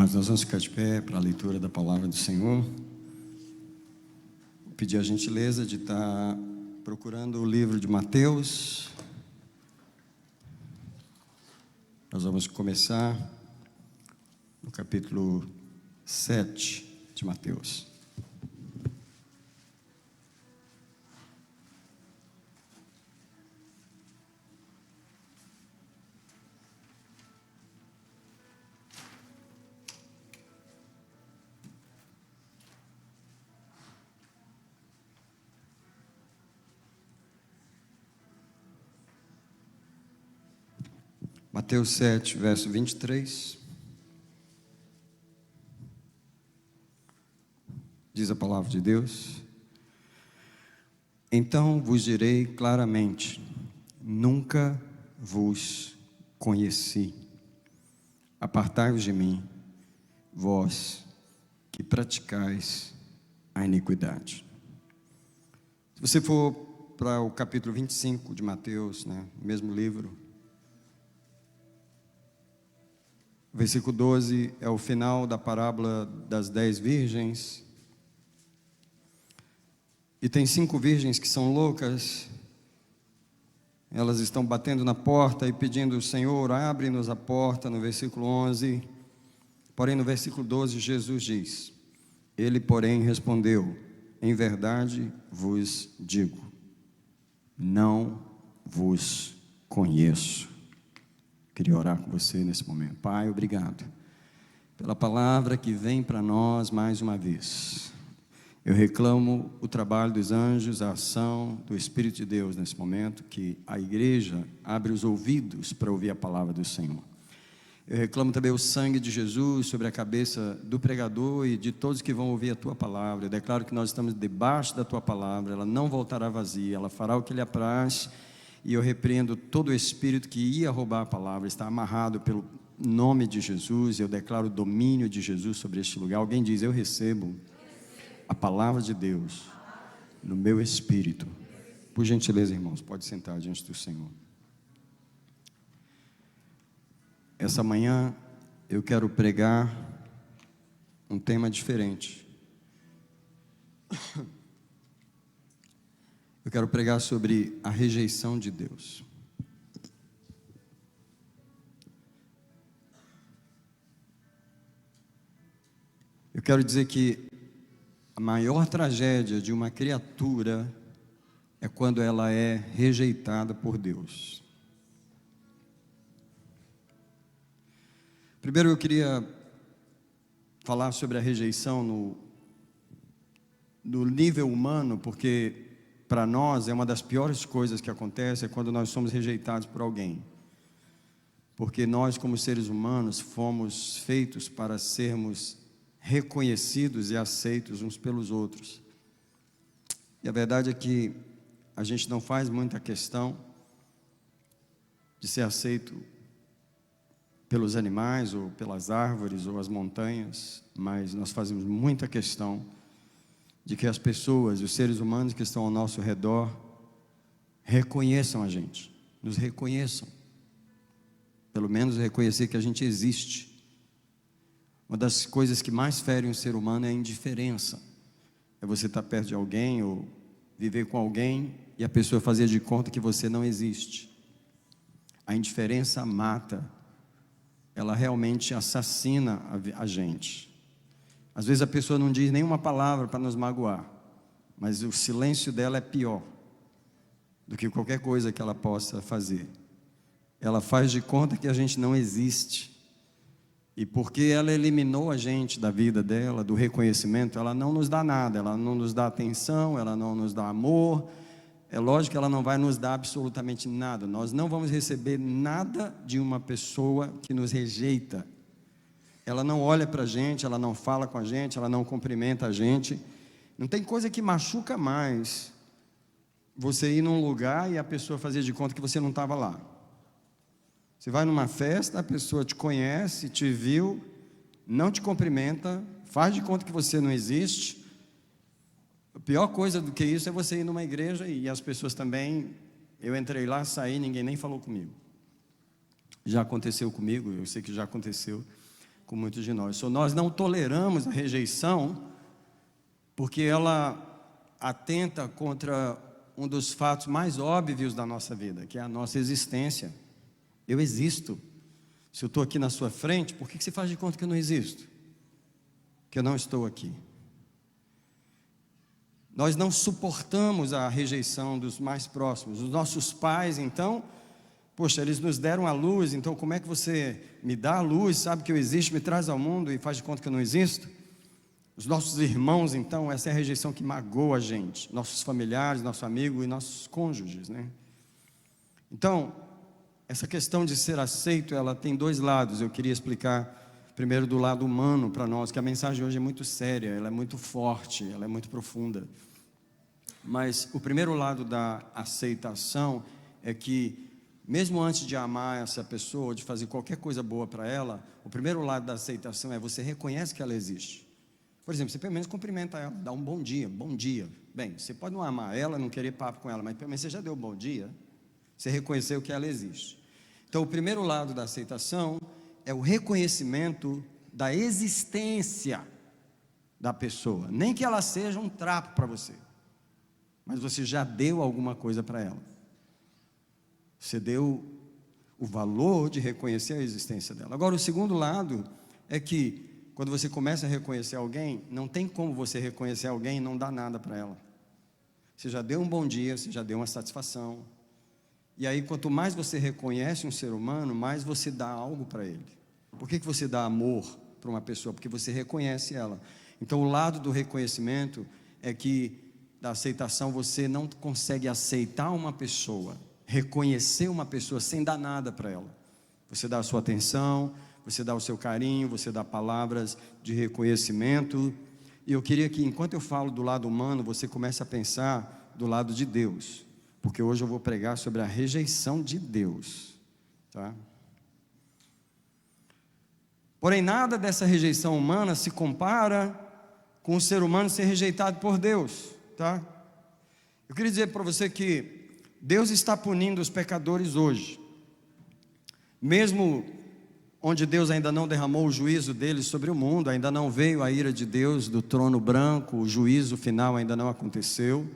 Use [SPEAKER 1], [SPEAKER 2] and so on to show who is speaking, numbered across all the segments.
[SPEAKER 1] Amados, nós vamos ficar de pé para a leitura da palavra do Senhor. Vou pedir a gentileza de estar procurando o livro de Mateus. Nós vamos começar no capítulo 7 de Mateus. Mateus 7, verso 23, diz a palavra de Deus: então vos direi claramente, nunca vos conheci, apartai-vos de mim, vós que praticais a iniquidade. Se você for para o capítulo 25 de Mateus, o mesmo livro, o versículo 12 é o final da parábola das 10 virgens. E tem 5 virgens que são loucas. Elas estão batendo na porta e pedindo: Senhor, abre-nos a porta, no versículo 11. Porém, no versículo 12, Jesus diz: ele, porém, respondeu: em verdade vos digo, não vos conheço. Queria orar com você nesse momento. Pai, obrigado pela palavra que vem para nós mais uma vez. Eu reclamo o trabalho dos anjos, a ação do Espírito de Deus nesse momento, que a igreja abre os ouvidos para ouvir a palavra do Senhor. Eu reclamo também o sangue de Jesus sobre a cabeça do pregador e de todos que vão ouvir a Tua palavra. Eu declaro que nós estamos debaixo da Tua palavra, ela não voltará vazia, ela fará o que lhe apraz. E eu repreendo todo o espírito que ia roubar a palavra, está amarrado pelo nome de Jesus. Eu declaro o domínio de Jesus sobre este lugar. Alguém diz: eu recebo a palavra de Deus no meu espírito. Por gentileza, irmãos, pode sentar diante do Senhor. Essa manhã eu quero pregar um tema diferente. Eu quero pregar sobre a rejeição de Deus. Eu quero dizer que a maior tragédia de uma criatura é quando ela é rejeitada por Deus. Primeiro eu queria falar sobre a rejeição no nível humano, porque para nós é uma das piores coisas que acontece, é quando nós somos rejeitados por alguém. Porque nós, como seres humanos, fomos feitos para sermos reconhecidos e aceitos uns pelos outros. E a verdade é que a gente não faz muita questão de ser aceito pelos animais, ou pelas árvores, ou as montanhas, mas nós fazemos muita questão de que as pessoas, os seres humanos que estão ao nosso redor, reconheçam a gente, nos reconheçam, pelo menos reconhecer que a gente existe. Uma das coisas que mais ferem o ser humano é a indiferença. É você estar perto de alguém, ou viver com alguém, e a pessoa fazer de conta que você não existe. A indiferença mata, ela realmente assassina a gente. Às vezes a pessoa não diz nenhuma palavra para nos magoar, mas o silêncio dela é pior do que qualquer coisa que ela possa fazer. Ela faz de conta que a gente não existe. E porque ela eliminou a gente da vida dela, do reconhecimento, ela não nos dá nada, ela não nos dá atenção, ela não nos dá amor. É lógico que ela não vai nos dar absolutamente nada. Nós não vamos receber nada de uma pessoa que nos rejeita. Ela não olha para a gente, ela não fala com a gente, ela não cumprimenta a gente. Não tem coisa que machuca mais você ir num lugar e a pessoa fazer de conta que você não estava lá. Você vai numa festa, a pessoa te conhece, te viu, não te cumprimenta, faz de conta que você não existe. A pior coisa do que isso é você ir numa igreja e as pessoas também... Eu entrei lá, saí, ninguém nem falou comigo. Já aconteceu comigo, eu sei que já aconteceu com muitos de nós. Nós não toleramos a rejeição porque ela atenta contra um dos fatos mais óbvios da nossa vida, que é a nossa existência. Eu existo. Se eu estou aqui na sua frente, por que você faz de conta que eu não existo? Que eu não estou aqui. Nós não suportamos a rejeição dos mais próximos. Os nossos pais, então, poxa, eles nos deram a luz, então como é que você me dá a luz, sabe que eu existo, me traz ao mundo e faz de conta que eu não existo? Os nossos irmãos, então, essa é a rejeição que magoa a gente, nossos familiares, nosso amigo e nossos cônjuges, né? Então, essa questão de ser aceito, ela tem dois lados. Eu queria explicar primeiro do lado humano para nós, que a mensagem hoje é muito séria, ela é muito forte, ela é muito profunda. Mas o primeiro lado da aceitação é que, mesmo antes de amar essa pessoa, ou de fazer qualquer coisa boa para ela, o primeiro lado da aceitação é você reconhece que ela existe. Por exemplo, você pelo menos cumprimenta ela, dá um bom dia, bom dia. Bem, você pode não amar ela, não querer papo com ela, mas pelo menos você já deu um bom dia, você reconheceu que ela existe. Então, o primeiro lado da aceitação é o reconhecimento da existência da pessoa. Nem que ela seja um trapo para você, mas você já deu alguma coisa para ela. Você deu o valor de reconhecer a existência dela. Agora, o segundo lado é que, quando você começa a reconhecer alguém, não tem como você reconhecer alguém e não dar nada para ela. Você já deu um bom dia, você já deu uma satisfação. E aí, quanto mais você reconhece um ser humano, mais você dá algo para ele. Por que você dá amor para uma pessoa? Porque você reconhece ela. Então, o lado do reconhecimento é que, da aceitação, você não consegue aceitar uma pessoa, reconhecer uma pessoa sem dar nada para ela. Você dá a sua atenção, você dá o seu carinho, você dá palavras de reconhecimento. E eu queria que, enquanto eu falo do lado humano, você comece a pensar do lado de Deus. Porque hoje eu vou pregar sobre a rejeição de Deus, tá? Porém, nada dessa rejeição humana se compara com o ser humano ser rejeitado por Deus, tá? Eu queria dizer para você que Deus está punindo os pecadores hoje. Mesmo onde Deus ainda não derramou o juízo dele sobre o mundo, ainda não veio a ira de Deus do trono branco, o juízo final ainda não aconteceu.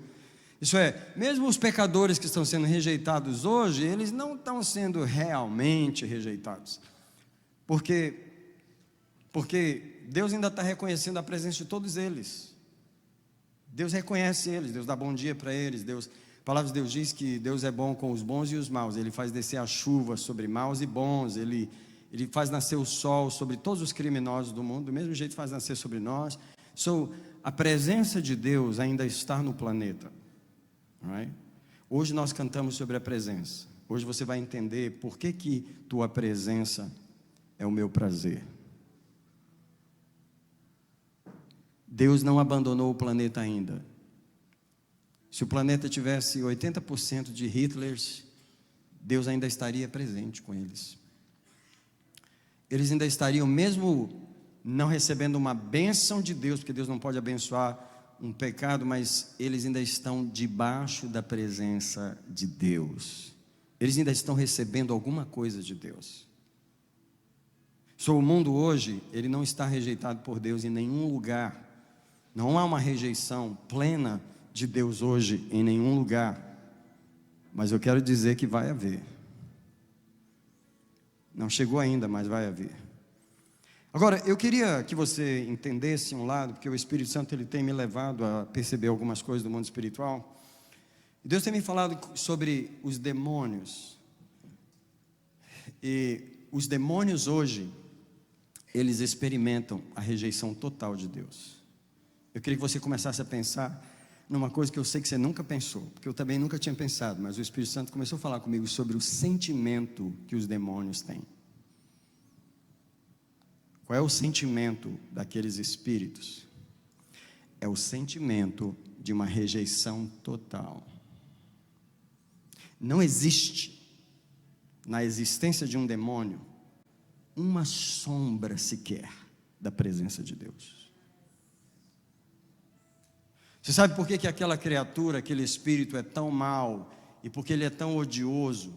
[SPEAKER 1] Isso é, mesmo os pecadores que estão sendo rejeitados hoje, eles não estão sendo realmente rejeitados, porque Deus ainda está reconhecendo a presença de todos eles. Deus reconhece eles, Deus dá bom dia para eles. A palavra de Deus diz que Deus é bom com os bons e os maus. Ele faz descer a chuva sobre maus e bons. Ele faz nascer o sol sobre todos os criminosos do mundo, do mesmo jeito faz nascer sobre nós. A presença de Deus ainda está no planeta. Right? Hoje nós cantamos sobre a presença. Hoje você vai entender por que tua presença é o meu prazer. Deus não abandonou o planeta ainda. Se o planeta tivesse 80% de Hitlers, Deus ainda estaria presente com eles. Eles ainda estariam, mesmo não recebendo uma bênção de Deus, porque Deus não pode abençoar um pecado, mas eles ainda estão debaixo da presença de Deus. Eles ainda estão recebendo alguma coisa de Deus. O mundo hoje, ele não está rejeitado por Deus em nenhum lugar. Não há uma rejeição plena de Deus hoje em nenhum lugar. Mas eu quero dizer que vai haver. Não chegou ainda, mas vai haver. Agora, eu queria que você entendesse um lado, porque o Espírito Santo ele tem me levado a perceber algumas coisas do mundo espiritual. Deus tem me falado sobre os demônios. E os demônios hoje, eles experimentam a rejeição total de Deus. Eu queria que você começasse a pensar numa coisa que eu sei que você nunca pensou, porque eu também nunca tinha pensado, mas o Espírito Santo começou a falar comigo sobre o sentimento que os demônios têm. Qual é o sentimento daqueles espíritos? É o sentimento de uma rejeição total. Não existe, na existência de um demônio, uma sombra sequer da presença de Deus. Você sabe por que aquela criatura, aquele espírito é tão mau, e por que ele é tão odioso?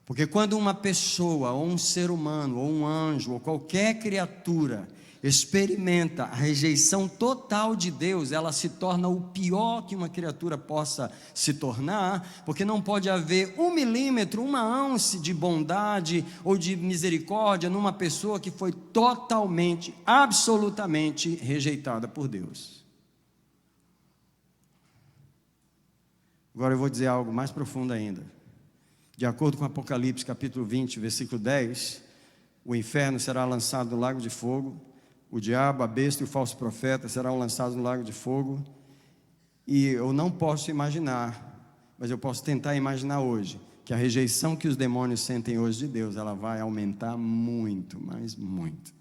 [SPEAKER 1] Porque quando uma pessoa, ou um ser humano, ou um anjo, ou qualquer criatura experimenta a rejeição total de Deus, ela se torna o pior que uma criatura possa se tornar, porque não pode haver 1 milímetro, uma ânsia de bondade ou de misericórdia numa pessoa que foi totalmente, absolutamente rejeitada por Deus. Agora eu vou dizer algo mais profundo ainda. De acordo com Apocalipse capítulo 20, versículo 10, o inferno será lançado no lago de fogo, o diabo, a besta e o falso profeta serão lançados no lago de fogo. E eu não posso imaginar, mas eu posso tentar imaginar hoje, que a rejeição que os demônios sentem hoje de Deus, ela vai aumentar muito, mas muito.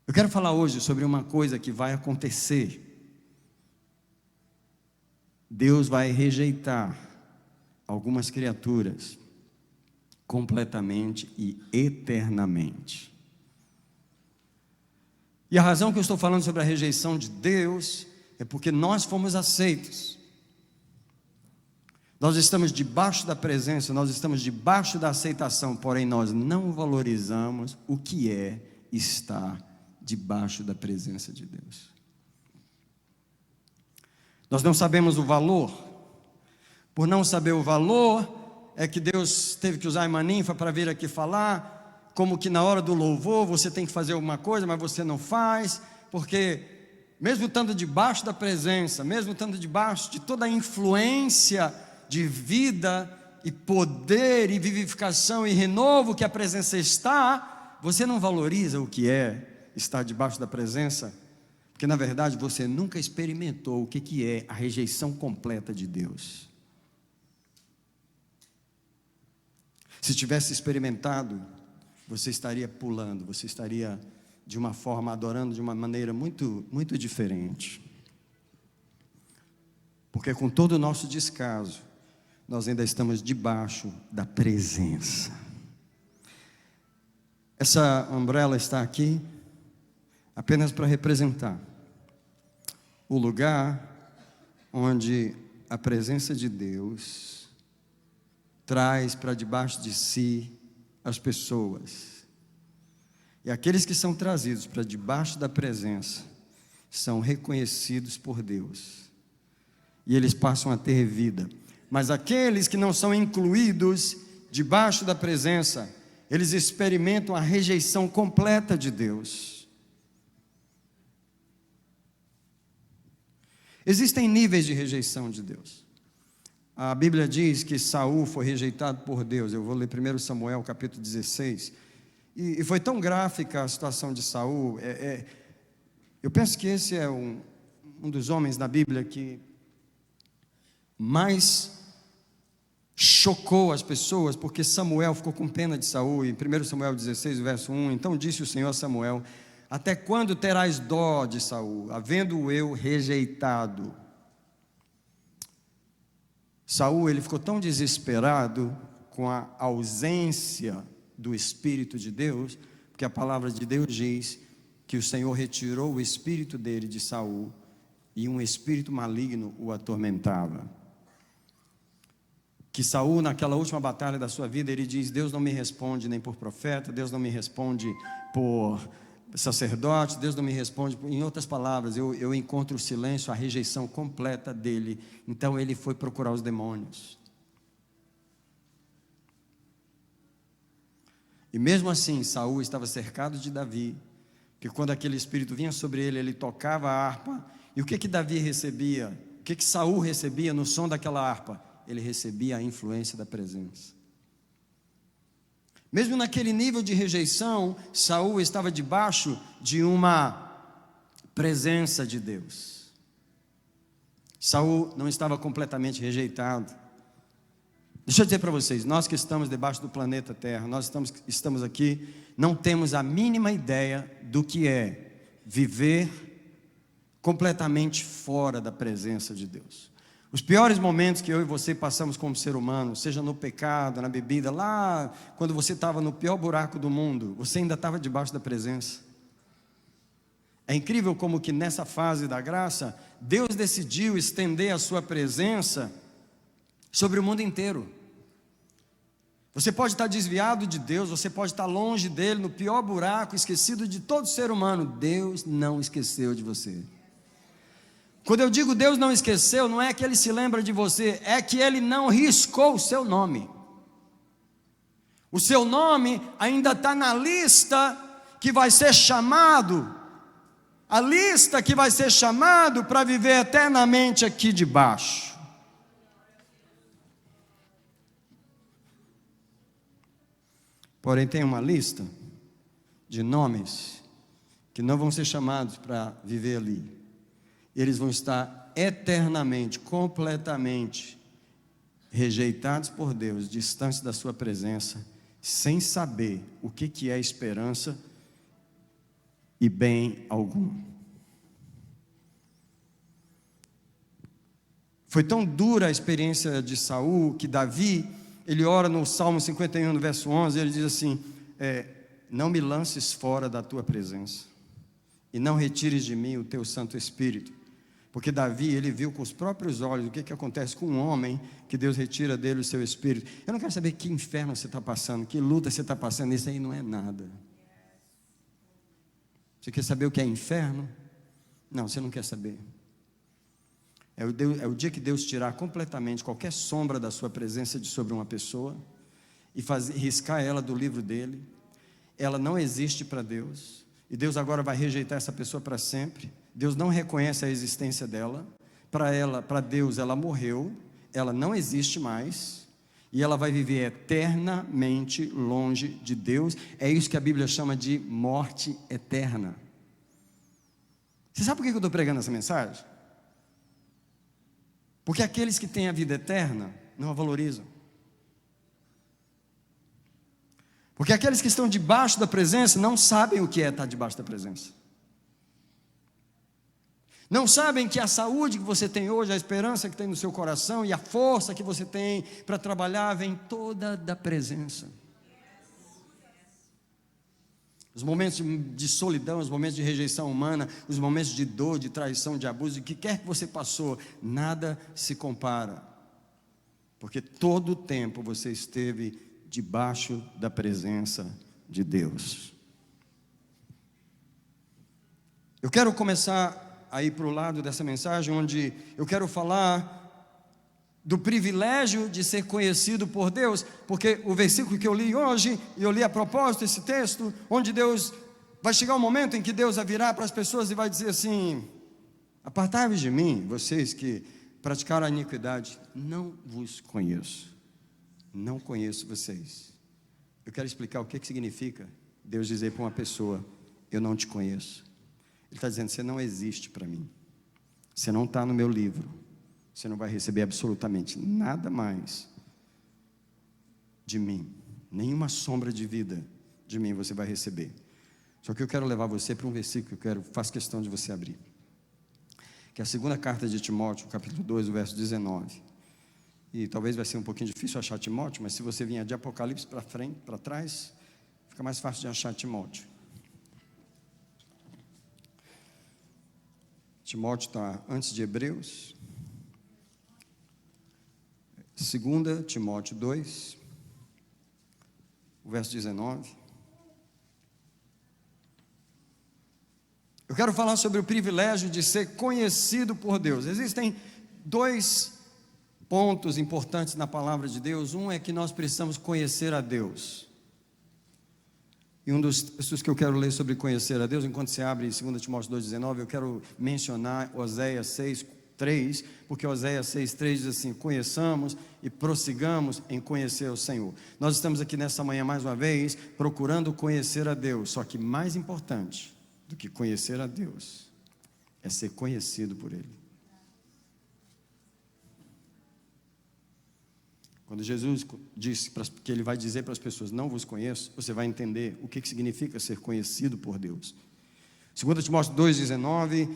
[SPEAKER 1] Eu quero falar hoje sobre uma coisa que vai acontecer. Deus vai rejeitar algumas criaturas completamente e eternamente. E a razão que eu estou falando sobre a rejeição de Deus é porque nós fomos aceitos. Nós estamos debaixo da presença, nós estamos debaixo da aceitação, porém nós não valorizamos o que é estar debaixo da presença de Deus. Nós não sabemos o valor. Por não saber o valor, é que Deus teve que usar a irmã Ninfa para vir aqui falar, como que na hora do louvor você tem que fazer alguma coisa, mas você não faz, porque mesmo estando debaixo da presença, mesmo estando debaixo de toda a influência de vida e poder e vivificação e renovo que a presença está, você não valoriza o que é estar debaixo da presença, porque na verdade você nunca experimentou o que é a rejeição completa de Deus. Se tivesse experimentado, você estaria pulando, você estaria de uma forma, adorando de uma maneira muito, muito diferente. Porque com todo o nosso descaso, nós ainda estamos debaixo da presença. Essa umbrella está aqui apenas para representar o lugar onde a presença de Deus traz para debaixo de si as pessoas. E aqueles que são trazidos para debaixo da presença são reconhecidos por Deus. E eles passam a ter vida. Mas aqueles que não são incluídos debaixo da presença, eles experimentam a rejeição completa de Deus. Existem níveis de rejeição de Deus. A Bíblia diz que Saul foi rejeitado por Deus. Eu vou ler 1 Samuel capítulo 16. E foi tão gráfica a situação de Saul. Eu penso que esse é um dos homens da Bíblia que mais chocou as pessoas, porque Samuel ficou com pena de Saul. Em 1 Samuel 16, verso 1, então disse o Senhor a Samuel: até quando terás dó de Saul, havendo eu rejeitado? Saul, ele ficou tão desesperado com a ausência do Espírito de Deus, porque a palavra de Deus diz que o Senhor retirou o espírito dele de Saul e um espírito maligno o atormentava. Que Saul, naquela última batalha da sua vida, ele diz: Deus não me responde nem por profeta, Deus não me responde por sacerdote, Deus não me responde. Em outras palavras, eu encontro o silêncio, a rejeição completa dele. Então ele foi procurar os demônios. E mesmo assim, Saul estava cercado de Davi, que quando aquele espírito vinha sobre ele, ele tocava a harpa. E o que Davi recebia? O que Saul recebia no som daquela harpa? Ele recebia a influência da presença. Mesmo naquele nível de rejeição, Saul estava debaixo de uma presença de Deus. Saul não estava completamente rejeitado. Deixa eu dizer para vocês, nós que estamos debaixo do planeta Terra, nós estamos aqui, não temos a mínima ideia do que é viver completamente fora da presença de Deus. Os piores momentos que eu e você passamos como ser humano, seja no pecado, na bebida, lá quando você estava no pior buraco do mundo, você ainda estava debaixo da presença. É incrível como que nessa fase da graça, Deus decidiu estender a sua presença sobre o mundo inteiro. Você pode estar desviado de Deus, você pode estar longe dele, no pior buraco, esquecido de todo ser humano. Deus não esqueceu de você. Quando eu digo Deus não esqueceu, não é que Ele se lembra de você, é que Ele não riscou o seu nome. O seu nome ainda está na lista que vai ser chamado, a lista que vai ser chamado para viver eternamente aqui debaixo. Porém, tem uma lista de nomes que não vão ser chamados para viver ali. Eles vão estar eternamente, completamente rejeitados por Deus, distantes da sua presença, sem saber o que é esperança e bem algum. Foi tão dura a experiência de Saul que Davi, ele ora no Salmo 51, no verso 11, ele diz assim: não me lances fora da tua presença, e não retires de mim o teu Santo Espírito. Porque Davi, ele viu com os próprios olhos o que acontece com um homem que Deus retira dele o seu espírito. Eu não quero saber que inferno você está passando, que luta você está passando, isso aí não é nada. Você quer saber o que é inferno? Não, você não quer saber. É o dia que Deus tirar completamente qualquer sombra da sua presença sobre uma pessoa e riscar ela do livro dele. Ela não existe para Deus, e Deus agora vai rejeitar essa pessoa para sempre. Deus não reconhece a existência dela. Para Deus ela morreu, ela não existe mais, e ela vai viver eternamente longe de Deus. É isso que a Bíblia chama de morte eterna. Você sabe por que eu estou pregando essa mensagem? Porque aqueles que têm a vida eterna não a valorizam. Porque aqueles que estão debaixo da presença não sabem o que é estar debaixo da presença. Não sabem que a saúde que você tem hoje, a esperança que tem no seu coração e a força que você tem para trabalhar vem toda da presença. Os momentos de solidão, os momentos de rejeição humana, os momentos de dor, de traição, de abuso, o que quer que você passou, nada se compara. Porque todo o tempo você esteve debaixo da presença de Deus. Eu quero começar aí para o lado dessa mensagem, onde eu quero falar do privilégio de ser conhecido por Deus, porque o versículo que eu li hoje, e eu li a propósito esse texto, onde Deus, vai chegar um momento em que Deus vai virar para as pessoas e vai dizer assim: apartai-vos de mim, vocês que praticaram a iniquidade, não vos conheço, não conheço vocês. Eu quero explicar o que significa Deus dizer para uma pessoa: eu não te conheço. Ele está dizendo: você não existe para mim, você não está no meu livro, você não vai receber absolutamente nada mais de mim, nenhuma sombra de vida de mim você vai receber. Só que eu quero levar você para um versículo que faço questão de você abrir, que é a segunda carta de Timóteo, capítulo 2, o verso 19. E talvez vai ser um pouquinho difícil achar Timóteo, mas se você vier de Apocalipse para frente, para trás, fica mais fácil de achar Timóteo. Timóteo está antes de Hebreus. 2 Timóteo 2, o verso 19. Eu quero falar sobre o privilégio de ser conhecido por Deus. Existem dois pontos importantes na palavra de Deus. Um é que nós precisamos conhecer a Deus. E um dos textos que eu quero ler sobre conhecer a Deus, enquanto você abre 2 Timóteo 2,19, eu quero mencionar Oséias 6,3, porque Oséias 6,3 diz assim: conheçamos e prossigamos em conhecer o Senhor. Nós estamos aqui nessa manhã mais uma vez, procurando conhecer a Deus, só que mais importante do que conhecer a Deus, é ser conhecido por Ele. Quando Jesus disse que Ele vai dizer para as pessoas: não vos conheço, você vai entender o que significa ser conhecido por Deus. 2 Timóteo 2,19,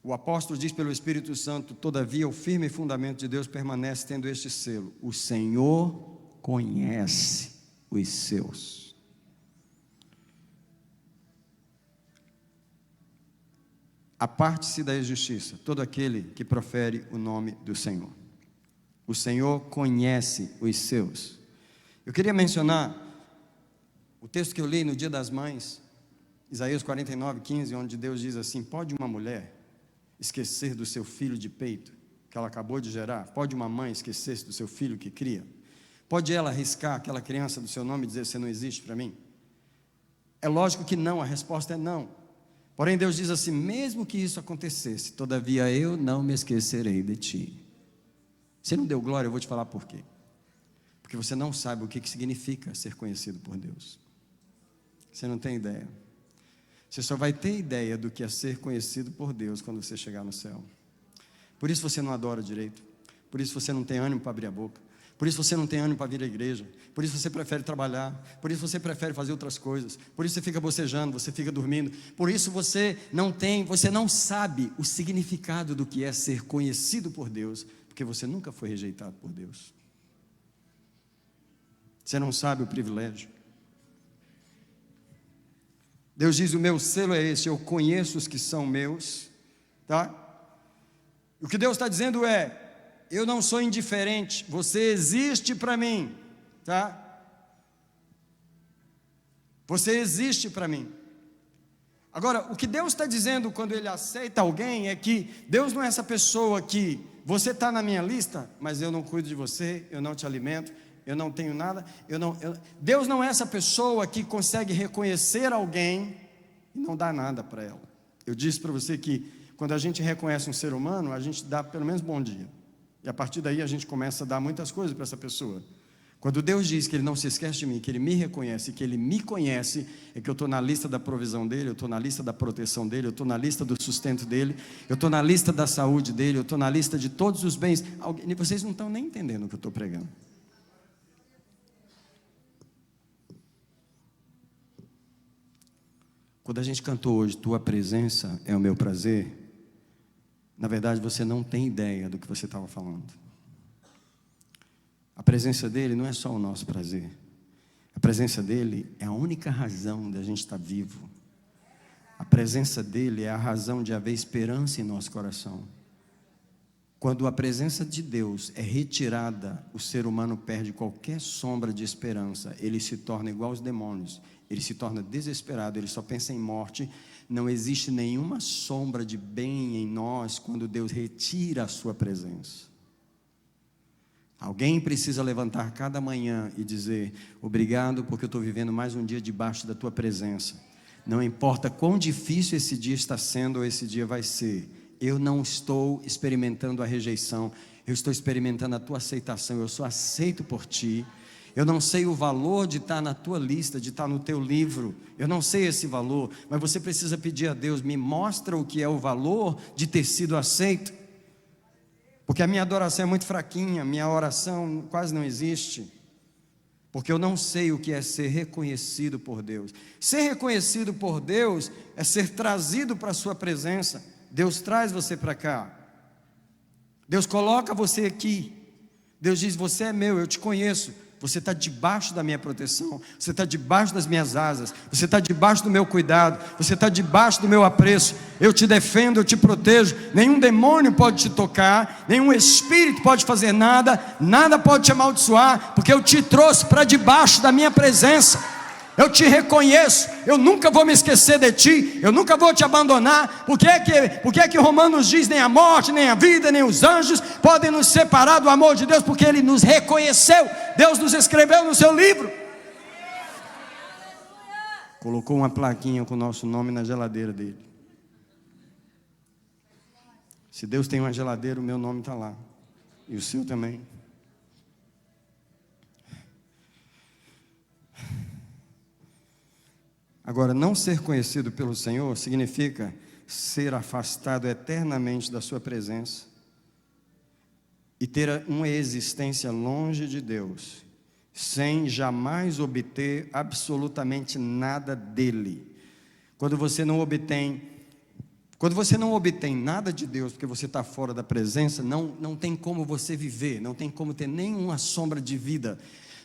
[SPEAKER 1] o apóstolo diz pelo Espírito Santo: todavia o firme fundamento de Deus permanece tendo este selo: o Senhor conhece os seus. Aparte-se da injustiça todo aquele que profere o nome do Senhor. O Senhor conhece os seus. Eu queria mencionar o texto que eu li no Dia das Mães, Isaías 49:15, onde Deus diz assim: pode uma mulher esquecer do seu filho de peito, que ela acabou de gerar? Pode uma mãe esquecer-se do seu filho que cria? Pode ela arriscar aquela criança do seu nome e dizer: você não existe para mim? É lógico que não, a resposta é não. Porém Deus diz assim: mesmo que isso acontecesse, todavia eu não me esquecerei de ti. Você não deu glória, eu vou te falar por quê. Porque você não sabe o que significa ser conhecido por Deus. Você não tem ideia. Você só vai ter ideia do que é ser conhecido por Deus quando você chegar no céu. Por isso você não adora direito. Por isso você não tem ânimo para abrir a boca. Por isso você não tem ânimo para vir à igreja. Por isso você prefere trabalhar. Por isso você prefere fazer outras coisas. Por isso você fica bocejando, você fica dormindo. Por isso você não sabe o significado do que é ser conhecido por Deus, porque você nunca foi rejeitado por Deus. Você não sabe o privilégio. Deus diz: o meu selo é esse, eu conheço os que são meus, tá? O que Deus está dizendo é: eu não sou indiferente, você existe para mim, tá? Você existe para mim. Agora, o que Deus está dizendo quando Ele aceita alguém é que Deus não é essa pessoa que você está na minha lista, mas eu não cuido de você, eu não te alimento, eu não tenho nada, Deus não é essa pessoa que consegue reconhecer alguém e não dá nada para ela. Eu disse para você que quando a gente reconhece um ser humano, a gente dá pelo menos bom dia. E a partir daí a gente começa a dar muitas coisas para essa pessoa. Quando Deus diz que Ele não se esquece de mim, que Ele me reconhece, que Ele me conhece, é que eu estou na lista da provisão dEle, eu estou na lista da proteção dEle, eu estou na lista do sustento dEle, eu estou na lista da saúde dEle, eu estou na lista de todos os bens. Vocês não estão nem entendendo o que eu estou pregando. Quando a gente cantou hoje, tua presença é o meu prazer, na verdade você não tem ideia do que você estava falando. A presença dele não é só o nosso prazer. A presença dele é a única razão de a gente estar vivo. A presença dele é a razão de haver esperança em nosso coração. Quando a presença de Deus é retirada, o ser humano perde qualquer sombra de esperança. Ele se torna igual aos demônios. Ele se torna desesperado, ele só pensa em morte. Não existe nenhuma sombra de bem em nós quando Deus retira a sua presença. Alguém precisa levantar cada manhã e dizer: obrigado porque eu estou vivendo mais um dia debaixo da tua presença. Não importa quão difícil esse dia está sendo ou esse dia vai ser, eu não estou experimentando a rejeição, eu estou experimentando a tua aceitação, eu sou aceito por ti. Eu não sei o valor de estar na tua lista, de estar no teu livro, eu não sei esse valor, mas você precisa pedir a Deus: me mostra o que é o valor de ter sido aceito. Porque a minha adoração é muito fraquinha, minha oração quase não existe, porque eu não sei o que é ser reconhecido por Deus. Ser reconhecido por Deus é ser trazido para a sua presença. Deus traz você para cá, Deus coloca você aqui, Deus diz: você é meu, eu te conheço. Você está debaixo da minha proteção, você está debaixo das minhas asas, você está debaixo do meu cuidado, você está debaixo do meu apreço. Eu te defendo, eu te protejo. Nenhum demônio pode te tocar, nenhum espírito pode fazer nada, nada pode te amaldiçoar, porque eu te trouxe para debaixo da minha presença. Eu te reconheço, eu nunca vou me esquecer de ti, eu nunca vou te abandonar. Por que é que Romanos diz: nem a morte, nem a vida, nem os anjos podem nos separar do amor de Deus? Porque Ele nos reconheceu, Deus nos escreveu no seu livro. Colocou uma plaquinha com o nosso nome na geladeira dele. Se Deus tem uma geladeira, o meu nome está lá, e o seu também. Agora, não ser conhecido pelo Senhor significa ser afastado eternamente da sua presença e ter uma existência longe de Deus, sem jamais obter absolutamente nada dele. Quando você não obtém nada de Deus, porque você está fora da presença, não tem como você viver, não tem como ter nenhuma sombra de vida.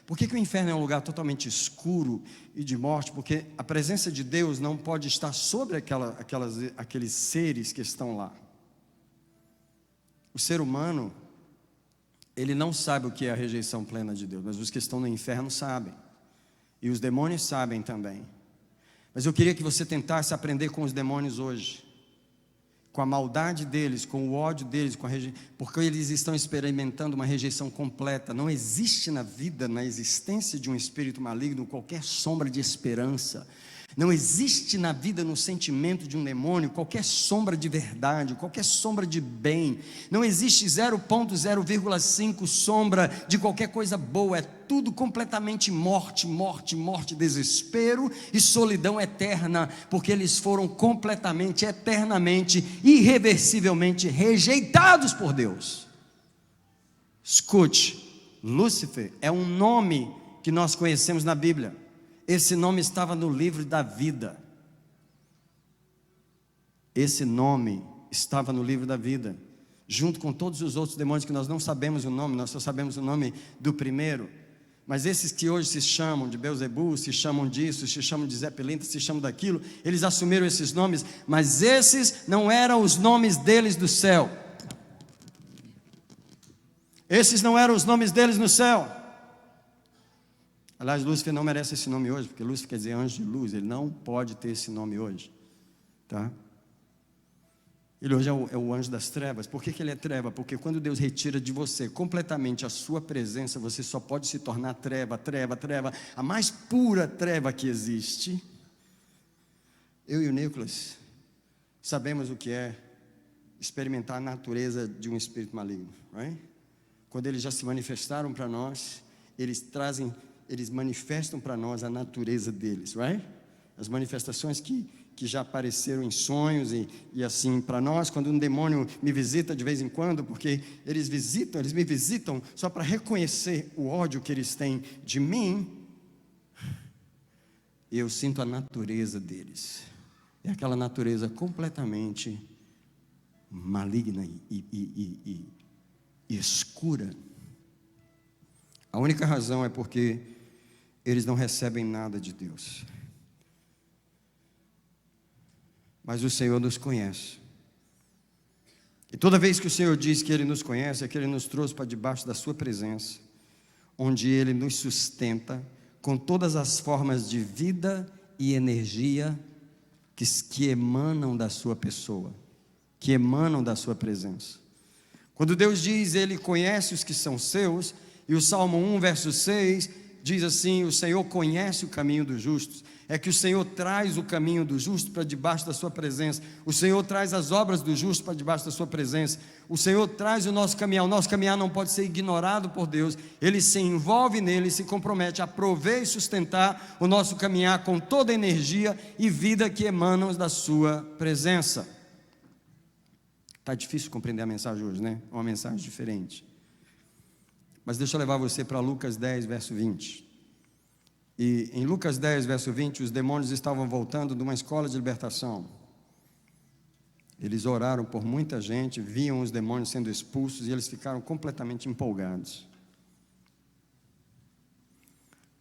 [SPEAKER 1] Por que o inferno é um lugar totalmente escuro e de morte? Porque a presença de Deus não pode estar sobre aqueles seres que estão lá. O ser humano, ele não sabe o que é a rejeição plena de Deus, mas os que estão no inferno sabem, e os demônios sabem também. Mas eu queria que você tentasse aprender com os demônios hoje, com a maldade deles, com o ódio deles, porque eles estão experimentando uma rejeição completa. Não existe na vida, na existência de um espírito maligno, qualquer sombra de esperança. Não existe na vida, no sentimento de um demônio, qualquer sombra de verdade, qualquer sombra de bem. Não existe 0,5 sombra de qualquer coisa boa. É tudo completamente morte, morte, morte, desespero e solidão eterna, porque eles foram completamente, eternamente, irreversivelmente rejeitados por Deus. Escute, Lúcifer é um nome que nós conhecemos na Bíblia. Esse nome estava no livro da vida. Esse nome estava no livro da vida, junto com todos os outros demônios que nós não sabemos o nome, nós só sabemos o nome do primeiro. Mas esses que hoje se chamam de Beelzebul, se chamam disso, se chamam de Zé Pilintra, se chamam daquilo, eles assumiram esses nomes, mas esses não eram os nomes deles do céu. Esses não eram os nomes deles no céu. Aliás, Lúcifer não merece esse nome hoje, porque Lúcifer quer dizer anjo de luz, ele não pode ter esse nome hoje, tá? Ele hoje é o anjo das trevas. Por que ele é treva? Porque quando Deus retira de você completamente a sua presença, você só pode se tornar treva, treva, treva, a mais pura treva que existe. Eu e o Nicolas sabemos o que é experimentar a natureza de um espírito maligno, right? Quando eles já se manifestaram para nós, eles manifestam para nós a natureza deles, right? As manifestações que já apareceram em sonhos e assim, para nós, quando um demônio me visita de vez em quando, porque eles me visitam só para reconhecer o ódio que eles têm de mim, eu sinto a natureza deles. É aquela natureza completamente maligna e escura. A única razão é porque eles não recebem nada de Deus. Mas o Senhor nos conhece. E toda vez que o Senhor diz que Ele nos conhece, é que Ele nos trouxe para debaixo da sua presença, onde Ele nos sustenta com todas as formas de vida e energia que emanam da sua pessoa, que emanam da sua presença. Quando Deus diz, Ele conhece os que são seus, e o Salmo 1, verso 6, diz assim: o Senhor conhece o caminho dos justos. É que o Senhor traz o caminho do justo para debaixo da sua presença. O Senhor traz as obras do justo para debaixo da sua presença. O Senhor traz o nosso caminhar. O nosso caminhar não pode ser ignorado por Deus. Ele se envolve nele, se compromete a prover e sustentar o nosso caminhar com toda a energia e vida que emanam da sua presença. Está difícil compreender a mensagem hoje, né? É uma mensagem diferente. Mas deixa eu levar você para Lucas 10, verso 20. E em Lucas 10, verso 20, os demônios estavam voltando de uma escola de libertação. Eles oraram por muita gente, viam os demônios sendo expulsos e eles ficaram completamente empolgados.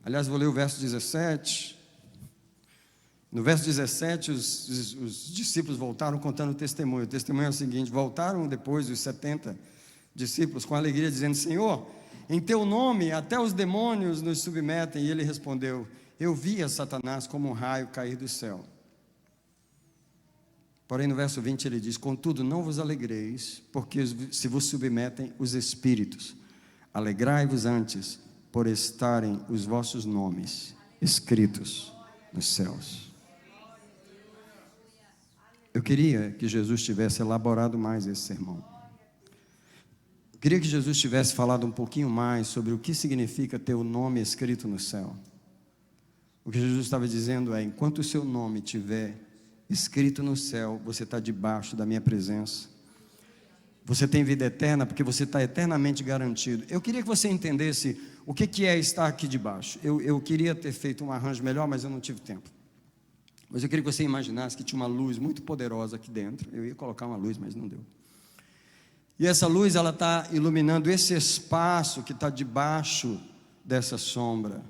[SPEAKER 1] Aliás, vou ler o verso 17. No verso 17, os discípulos voltaram contando o testemunho. O testemunho é o seguinte: voltaram depois os 70 discípulos com alegria, dizendo: Senhor, em teu nome até os demônios nos submetem. E ele respondeu: eu via Satanás como um raio cair do céu. Porém no verso 20 ele diz: contudo não vos alegreis, porque se vos submetem os espíritos. Alegrai-vos antes por estarem os vossos nomes escritos nos céus. Eu queria que Jesus tivesse elaborado mais esse sermão. Queria que Jesus tivesse falado um pouquinho mais sobre o que significa ter o nome escrito no céu. O que Jesus estava dizendo é: enquanto o seu nome estiver escrito no céu, você está debaixo da minha presença. Você tem vida eterna porque você está eternamente garantido. Eu queria que você entendesse o que é estar aqui debaixo. Eu queria ter feito um arranjo melhor, mas eu não tive tempo. Mas eu queria que você imaginasse que tinha uma luz muito poderosa aqui dentro. Eu ia colocar uma luz, mas não deu. E essa luz, ela está iluminando esse espaço que está debaixo dessa sombra.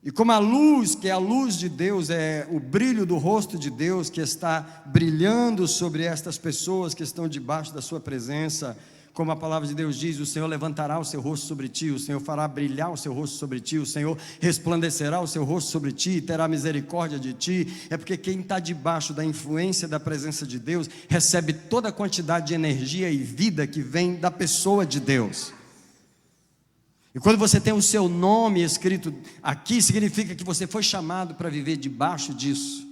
[SPEAKER 1] E como a luz, que é a luz de Deus, é o brilho do rosto de Deus que está brilhando sobre estas pessoas que estão debaixo da sua presença, Como a palavra de Deus diz, o Senhor levantará o seu rosto sobre ti, o Senhor fará brilhar o seu rosto sobre ti, o Senhor resplandecerá o seu rosto sobre ti e terá misericórdia de ti. É porque quem está debaixo da influência da presença de Deus recebe toda a quantidade de energia e vida que vem da pessoa de Deus. E quando você tem o seu nome escrito aqui, significa que você foi chamado para viver debaixo disso.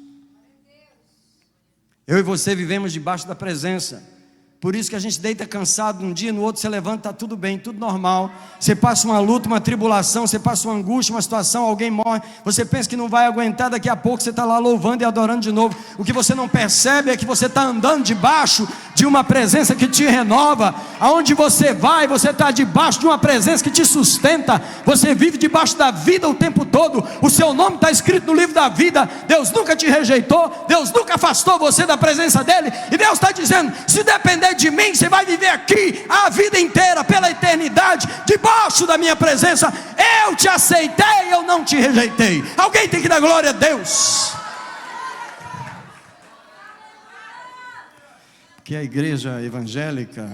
[SPEAKER 1] Eu e você vivemos debaixo da presença. Por isso que a gente deita cansado um dia, no outro você levanta, está tudo bem, tudo normal. Você passa uma luta, uma tribulação, você passa uma angústia, uma situação, alguém morre. Você pensa que não vai aguentar, daqui a pouco você está lá louvando e adorando de novo. O que você não percebe é que você está andando debaixo de uma presença que te renova. Aonde você vai, você está debaixo de uma presença que te sustenta. Você vive debaixo da vida o tempo todo. O seu nome está escrito no livro da vida. Deus nunca te rejeitou, Deus nunca afastou você da presença dele. E Deus está dizendo, se depender de mim, você vai viver aqui a vida inteira, pela eternidade, debaixo da minha presença. Eu te aceitei, eu não te rejeitei. Alguém tem que dar glória a Deus. Porque a igreja evangélica,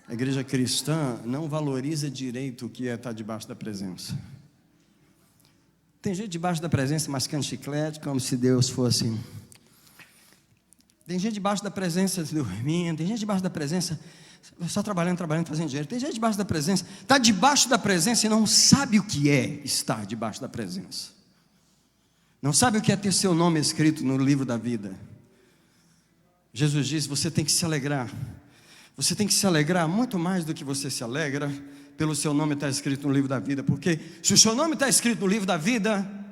[SPEAKER 1] a igreja cristã, não valoriza direito o que é estar debaixo da presença. Tem gente debaixo da presença mascando chiclete, como se Deus fosse. Tem gente debaixo da presença dormindo, tem gente debaixo da presença só trabalhando, fazendo dinheiro. Tem gente debaixo da presença, está debaixo da presença e não sabe o que é estar debaixo da presença. Não sabe o que é ter seu nome escrito no livro da vida. Jesus disse, você tem que se alegrar. Você tem que se alegrar muito mais do que você se alegra pelo seu nome estar escrito no livro da vida. Porque se o seu nome está escrito no livro da vida,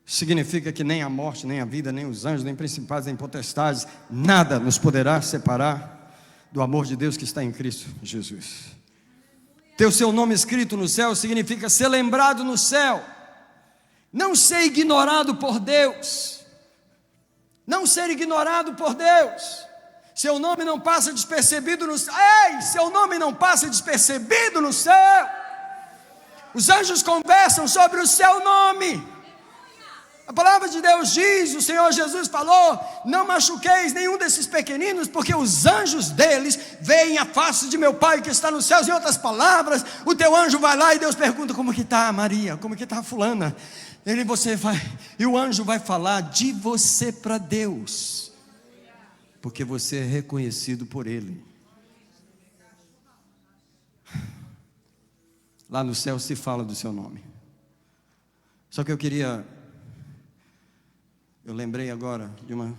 [SPEAKER 1] significa que nem a morte, nem a vida, nem os anjos, nem principados, nem potestades, nada nos poderá separar do amor de Deus que está em Cristo Jesus. Ter o seu nome escrito no céu significa ser lembrado no céu, não ser ignorado por Deus, não ser ignorado por Deus. Seu nome não passa despercebido no céu. Ei, seu nome não passa despercebido no céu. Os anjos conversam sobre o seu nome. A palavra de Deus diz, o Senhor Jesus falou, não machuqueis nenhum desses pequeninos, porque os anjos deles veem a face de meu Pai que está nos céus. Em outras palavras, o teu anjo vai lá e Deus pergunta, como que está Maria, como que está fulana? E o anjo vai falar de você para Deus, porque você é reconhecido por Ele. Lá no céu se fala do seu nome. Só que eu lembrei agora de uma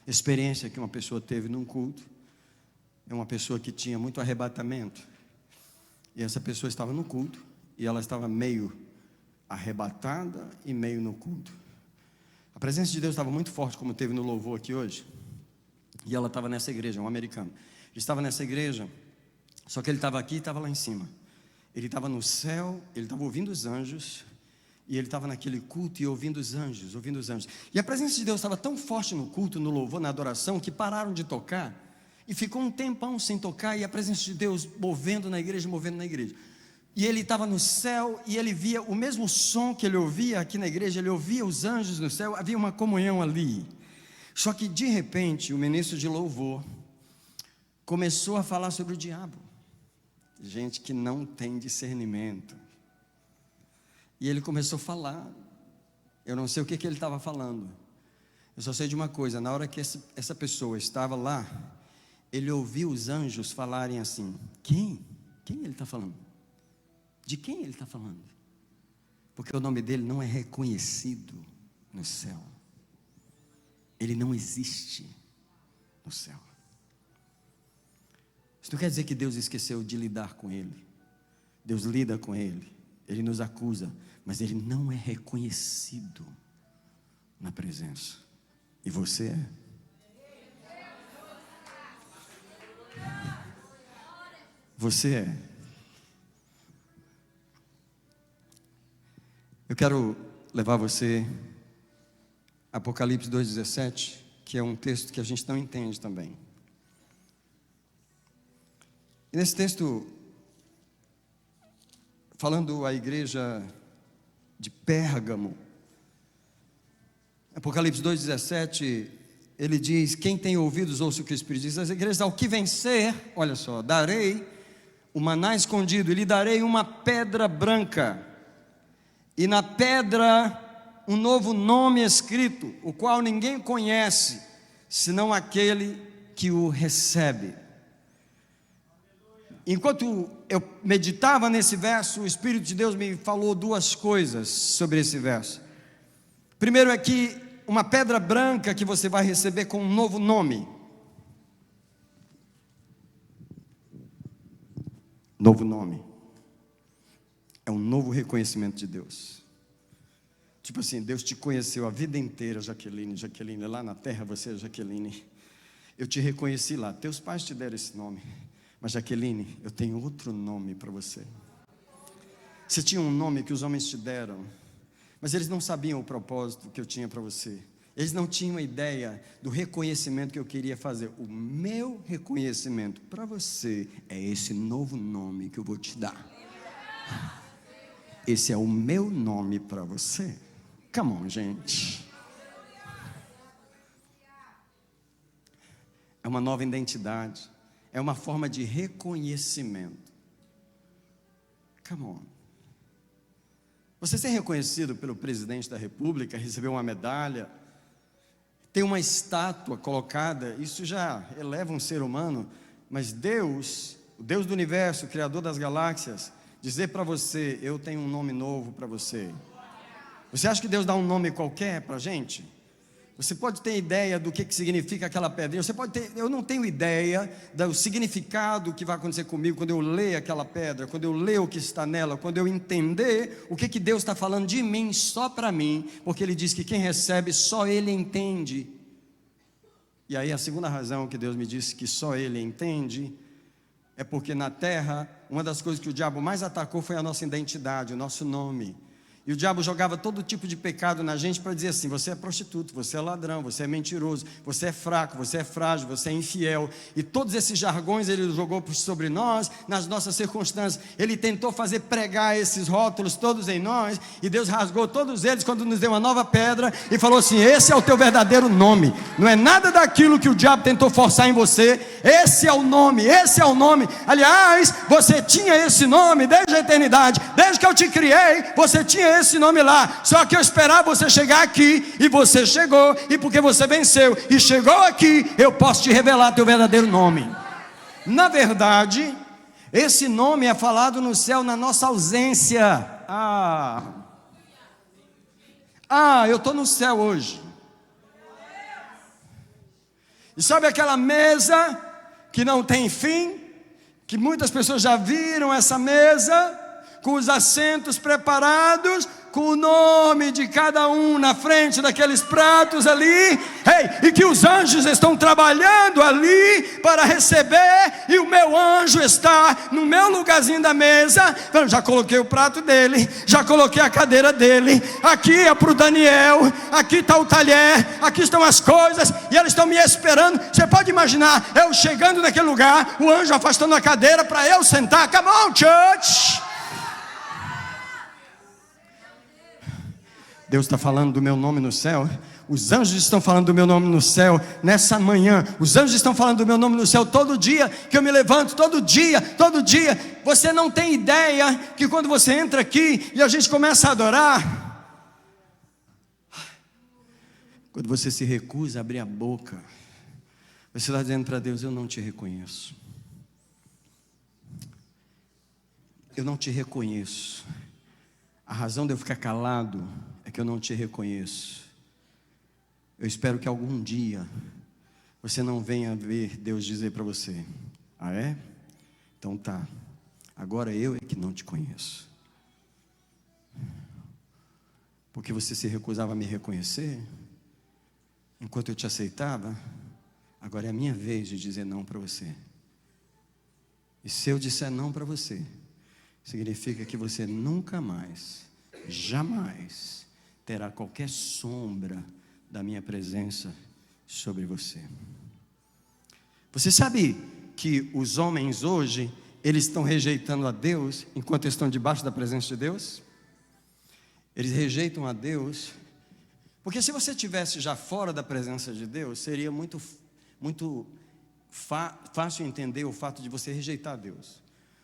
[SPEAKER 1] experiência que uma pessoa teve num culto. É uma pessoa que tinha muito arrebatamento. E essa pessoa estava no culto e ela estava meio arrebatada e meio no culto. A presença de Deus estava muito forte, como teve no louvor aqui hoje. E ela estava nessa igreja, um americano. Ele estava nessa igreja, só que ele estava aqui e estava lá em cima. Ele estava no céu, ele estava ouvindo os anjos. E ele estava naquele culto e ouvindo os anjos, E a presença de Deus estava tão forte no culto, no louvor, na adoração, que pararam de tocar. E ficou um tempão sem tocar, e a presença de Deus movendo na igreja. E ele estava no céu, e ele via o mesmo som que ele ouvia aqui na igreja, ele ouvia os anjos no céu, havia uma comunhão ali. Só que de repente, o ministro de louvor começou a falar sobre o diabo. Gente que não tem discernimento. E ele começou a falar. Eu não sei o que ele estava falando. Eu só sei de uma coisa. Na hora que essa pessoa estava lá, ele ouviu os anjos falarem assim: Quem ele está falando? De quem ele está falando? Porque o nome dele não é reconhecido no céu. Ele não existe no céu. Isso não quer dizer que Deus esqueceu de lidar com ele. Deus lida com ele. Ele nos acusa, mas ele não é reconhecido na presença. E você é. Você é. Eu quero levar você a Apocalipse 2,17, que é um texto que a gente não entende também. E nesse texto, falando à igreja de Pérgamo, Apocalipse 2,17 ele diz: quem tem ouvidos, ouça o que o Espírito diz às igrejas. Ao que vencer, olha só, darei o maná escondido, e lhe darei uma pedra branca, e na pedra um novo nome escrito, o qual ninguém conhece, senão aquele que o recebe. Enquanto eu meditava nesse verso, o Espírito de Deus me falou duas coisas sobre esse verso. Primeiro é que uma pedra branca que você vai receber com um novo nome. Novo nome. É um novo reconhecimento de Deus. Tipo assim, Deus te conheceu a vida inteira, Jaqueline. Jaqueline, lá na terra você é Jaqueline. Eu te reconheci lá. Teus pais te deram esse nome. Mas Jaqueline, eu tenho outro nome para você. Você tinha um nome que os homens te deram, mas eles não sabiam o propósito que eu tinha para você. Eles não tinham ideia do reconhecimento que eu queria fazer. O meu reconhecimento para você é esse novo nome que eu vou te dar. Esse é o meu nome para você. Come on, gente. É uma nova identidade. É uma forma de reconhecimento. Come on. Você ser reconhecido pelo presidente da república, receber uma medalha, ter uma estátua colocada, isso já eleva um ser humano. Mas Deus, o Deus do universo, o Criador das galáxias, dizer para você: eu tenho um nome novo para você. Você acha que Deus dá um nome qualquer para a gente? Você pode ter ideia do que significa aquela pedrinha. Você pode ter, eu não tenho ideia do significado que vai acontecer comigo quando eu ler aquela pedra, quando eu ler o que está nela, quando eu entender o que Deus está falando de mim, só para mim, porque Ele diz que quem recebe, só Ele entende. E aí a segunda razão que Deus me disse que só Ele entende, é porque na terra, uma das coisas que o diabo mais atacou foi a nossa identidade, o nosso nome. E o diabo jogava todo tipo de pecado na gente para dizer assim: você é prostituto, você é ladrão, você é mentiroso, você é fraco, você é frágil, você é infiel. E todos esses jargões ele jogou sobre nós, nas nossas circunstâncias. Ele tentou fazer pregar esses rótulos todos em nós, e Deus rasgou todos eles quando nos deu uma nova pedra e falou assim: esse é o teu verdadeiro nome. Não é nada daquilo que o diabo tentou forçar em você. Esse é o nome, esse é o nome. Aliás, você tinha esse nome desde a eternidade. Desde que eu te criei, você tinha esse nome lá. Só que eu esperava você chegar aqui, e você chegou, e porque você venceu e chegou aqui, eu posso te revelar teu verdadeiro nome. Na verdade, esse nome é falado no céu na nossa ausência. Eu estou no céu hoje. E sabe aquela mesa que não tem fim, que muitas pessoas já viram essa mesa, com os assentos preparados, com o nome de cada um na frente daqueles pratos ali, e que os anjos estão trabalhando ali para receber, e o meu anjo está no meu lugarzinho da mesa. Eu já coloquei o prato dele, já coloquei a cadeira dele, aqui é para o Daniel, aqui está o talher, aqui estão as coisas, e eles estão me esperando. Você pode imaginar eu chegando naquele lugar, o anjo afastando a cadeira para eu sentar. Come on, church! Deus está falando do meu nome no céu. Os anjos estão falando do meu nome no céu nessa manhã. Os anjos estão falando do meu nome no céu todo dia que eu me levanto, todo dia. Você não tem ideia que quando você entra aqui e a gente começa a adorar, quando você se recusa a abrir a boca, você está dizendo para Deus: eu não te reconheço. Eu não te reconheço. A razão de eu ficar calado é que eu não te reconheço. Eu espero que algum dia você não venha ver Deus dizer para você: ah é? Então tá, agora eu é que não te conheço. Porque você se recusava a me reconhecer, enquanto eu te aceitava. Agora é a minha vez de dizer não para você. E se eu disser não para você, significa que você nunca mais, jamais terá qualquer sombra da minha presença sobre você. Você sabe que os homens hoje, eles estão rejeitando a Deus enquanto estão debaixo da presença de Deus? Eles rejeitam a Deus Porque se você estivesse já fora da presença de Deus, seria muito fácil entender o fato de você rejeitar Deus,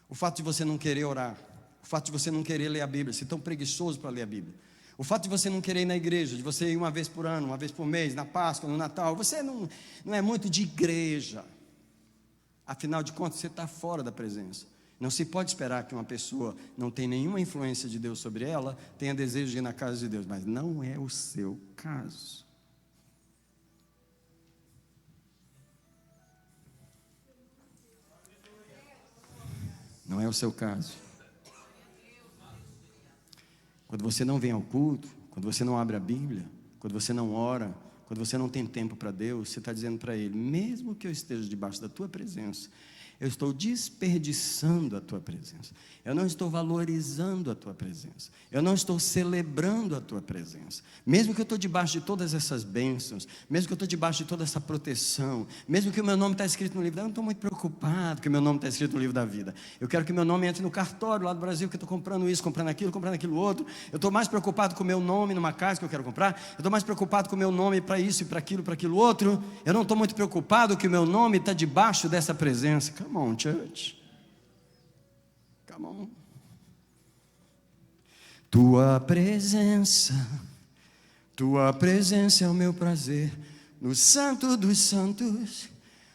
[SPEAKER 1] o fato de você não querer orar, o fato de você não querer ler a Bíblia, ser tão preguiçoso para ler a Bíblia, o fato de você não querer ir na igreja, de você ir uma vez por ano, uma vez por mês, na Páscoa, no Natal. Você não é muito de igreja. Afinal de contas, você está fora da presença. Não se pode esperar que uma pessoa não tenha nenhuma influência de Deus sobre ela, tenha desejo de ir na casa de Deus, mas não é o seu caso. Não é o seu caso. Quando você não vem ao culto, quando você não abre a Bíblia, quando você não ora, quando você não tem tempo para Deus, você está dizendo para Ele: mesmo que eu esteja debaixo da Tua presença, eu estou desperdiçando a Tua presença, eu não estou valorizando a Tua presença, eu não estou celebrando a Tua presença. Mesmo que eu estou debaixo de todas essas bênçãos, mesmo que eu estou debaixo de toda essa proteção, mesmo que o meu nome está escrito no livro, eu não estou muito preocupado que o meu nome está escrito no livro da vida. Eu quero que o meu nome entre no cartório lá do Brasil, que eu estou comprando isso, comprando aquilo outro. Eu estou mais preocupado com o meu nome numa casa que eu quero comprar, eu estou mais preocupado com o meu nome para isso e para aquilo outro. Eu não estou muito preocupado que o meu nome está debaixo dessa presença. Come on, church. Come on. Tua presença é o meu prazer. No santo dos santos,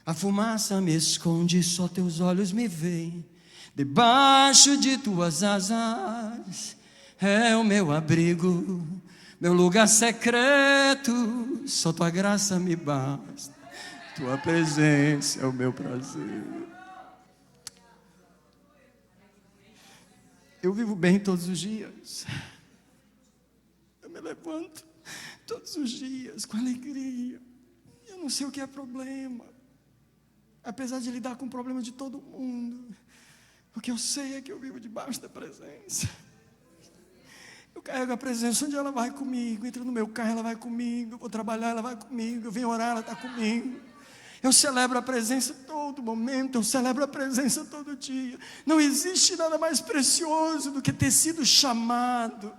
[SPEAKER 1] a fumaça me esconde, só teus olhos me veem. Debaixo de tuas asas é o meu abrigo, meu lugar secreto, só tua graça me basta. Tua presença é o meu prazer. Eu vivo bem todos os dias. Eu me levanto todos os dias com alegria. Eu não sei o que é problema, apesar de lidar com o problema de todo mundo. O que eu sei é que eu vivo debaixo da presença. Eu carrego a presença onde ela vai comigo. Entro no meu carro, ela vai comigo. Eu vou trabalhar, ela vai comigo. Eu venho orar, ela está comigo. Eu celebro a presença todo momento, eu celebro a presença todo dia. Não existe nada mais precioso do que ter sido chamado